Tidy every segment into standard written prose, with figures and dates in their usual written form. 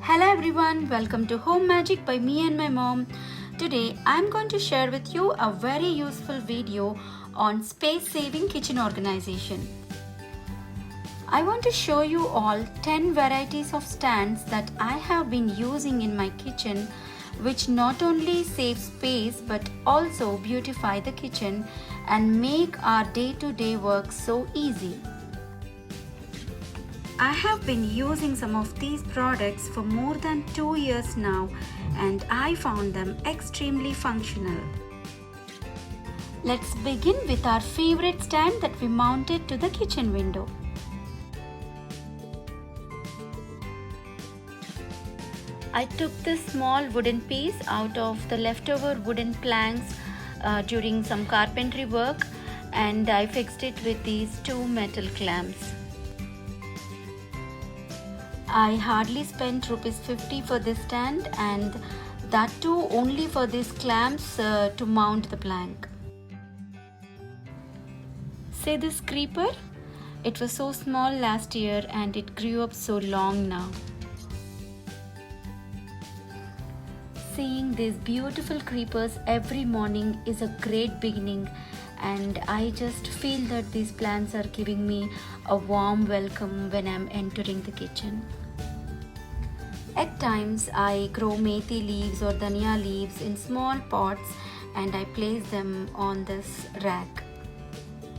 Hello everyone, welcome to Home Magic by me and my mom. Today I'm going to share with you a very useful video on space saving kitchen organization. I want to show you all 10 varieties of stands that I have been using in my kitchen, which not only save space but also beautify the kitchen and make our day-to-day work so easy. I have been using some of these products for more than 2 years now and I found them extremely functional. Let's begin with our favorite stand that we mounted to the kitchen window. I took this small wooden piece out of the leftover wooden planks during some carpentry work and I fixed it with these two metal clamps. I hardly spent Rs 50 for this stand and that too only for these clamps to mount the plank. See this creeper? It was so small last year and it grew up so long now. Seeing these beautiful creepers every morning is a great beginning and I just feel that these plants are giving me a warm welcome when I'm entering the kitchen. At times I grow methi leaves or dhania leaves in small pots and I place them on this rack.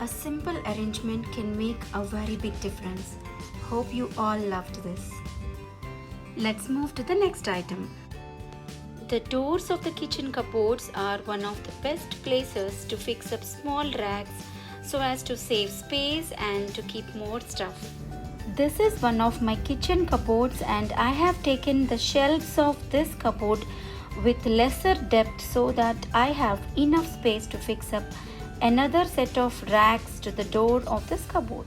A simple arrangement can make a very big difference. Hope you all loved this. Let's move to the next item. The doors of the kitchen cupboards are one of the best places to fix up small racks so as to save space and to keep more stuff. This is one of my kitchen cupboards and I have taken the shelves of this cupboard with lesser depth so that I have enough space to fix up another set of racks to the door of this cupboard.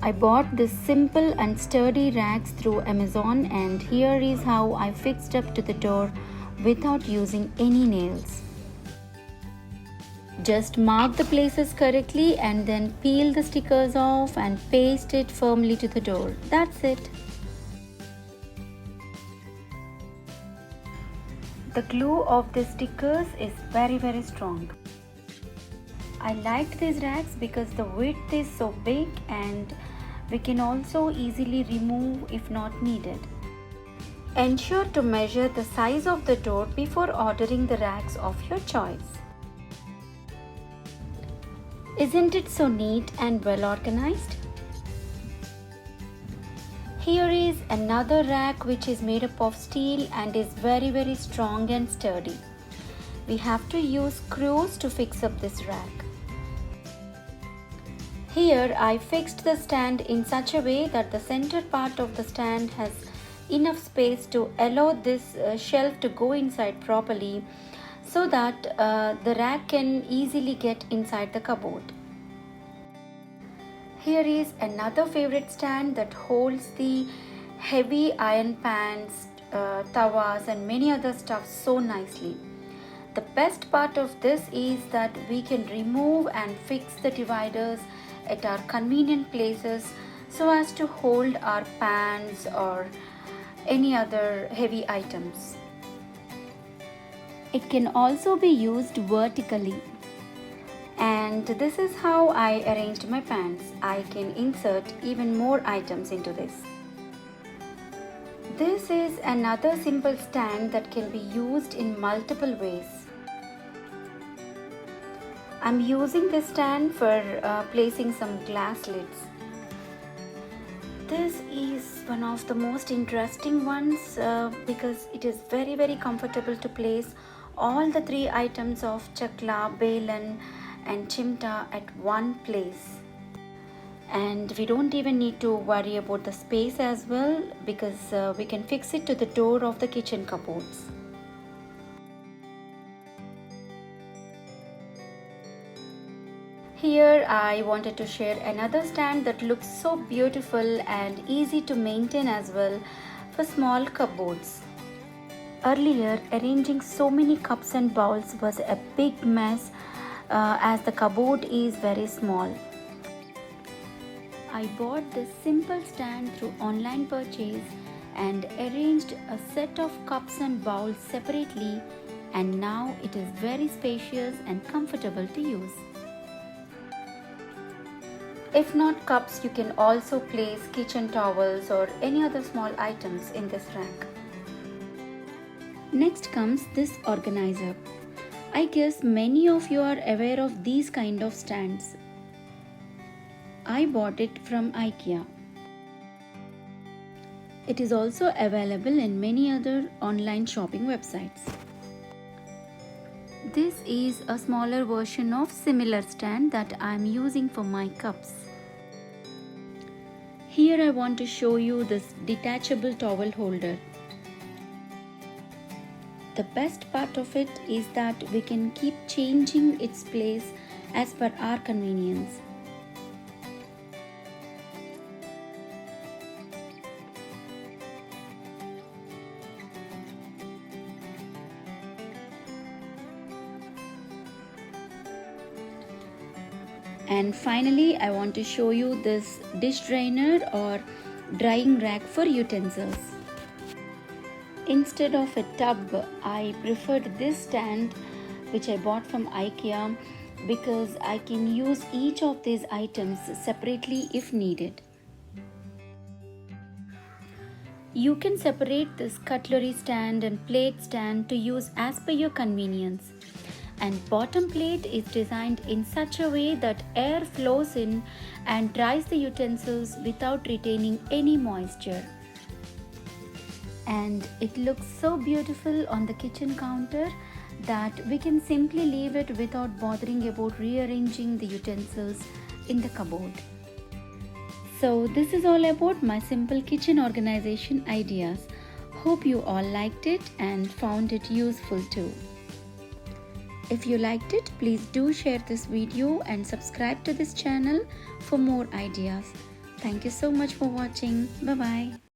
I bought this simple and sturdy racks through Amazon and here is how I fixed up to the door without using any nails. Just mark the places correctly and then peel the stickers off and paste it firmly to the door. That's it. The glue of the stickers is very strong. I liked these racks because the width is so big and we can also easily remove if not needed. Ensure to measure the size of the door before ordering the racks of your choice. Isn't it so neat and well organized? Here is another rack which is made up of steel and is very strong and sturdy. We have to use screws to fix up this rack. Here I fixed the stand in such a way that the center part of the stand has enough space to allow this shelf to go inside properly so that the rack can easily get inside the cupboard. Here is another favorite stand that holds the heavy iron pans, tawas and many other stuff so nicely. The best part of this is that we can remove and fix the dividers at our convenient places so as to hold our pans or any other heavy items. It can also be used vertically. And this is how I arranged my pans. I can insert even more items into this. This is another simple stand that can be used in multiple ways. I'm using this stand for placing some glass lids. This is one of the most interesting ones because it is very comfortable to place all the 3 items of chakla, belan and chimta at one place. And we don't even need to worry about the space as well because we can fix it to the door of the kitchen cupboards. Here I wanted to share another stand that looks so beautiful and easy to maintain as well for small cupboards. Earlier, arranging so many cups and bowls was a big mess as the cupboard is very small. I bought this simple stand through online purchase and arranged a set of cups and bowls separately, and now it is very spacious and comfortable to use. If not cups, you can also place kitchen towels or any other small items in this rack. Next comes this organizer. I guess many of you are aware of these kind of stands. I bought it from IKEA. It is also available in many other online shopping websites. This is a smaller version of similar stand that I am using for my cups. Here I want to show you this detachable towel holder. The best part of it is that we can keep changing its place as per our convenience. And finally, I want to show you this dish drainer or drying rack for utensils. Instead of a tub, I preferred this stand which I bought from IKEA because I can use each of these items separately if needed. You can separate this cutlery stand and plate stand to use as per your convenience. And bottom plate is designed in such a way that air flows in and dries the utensils without retaining any moisture. And it looks so beautiful on the kitchen counter that we can simply leave it without bothering about rearranging the utensils in the cupboard. So this is all about my simple kitchen organization ideas. Hope you all liked it and found it useful too. If you liked it, please do share this video and subscribe to this channel for more ideas. Thank you so much for watching. Bye bye.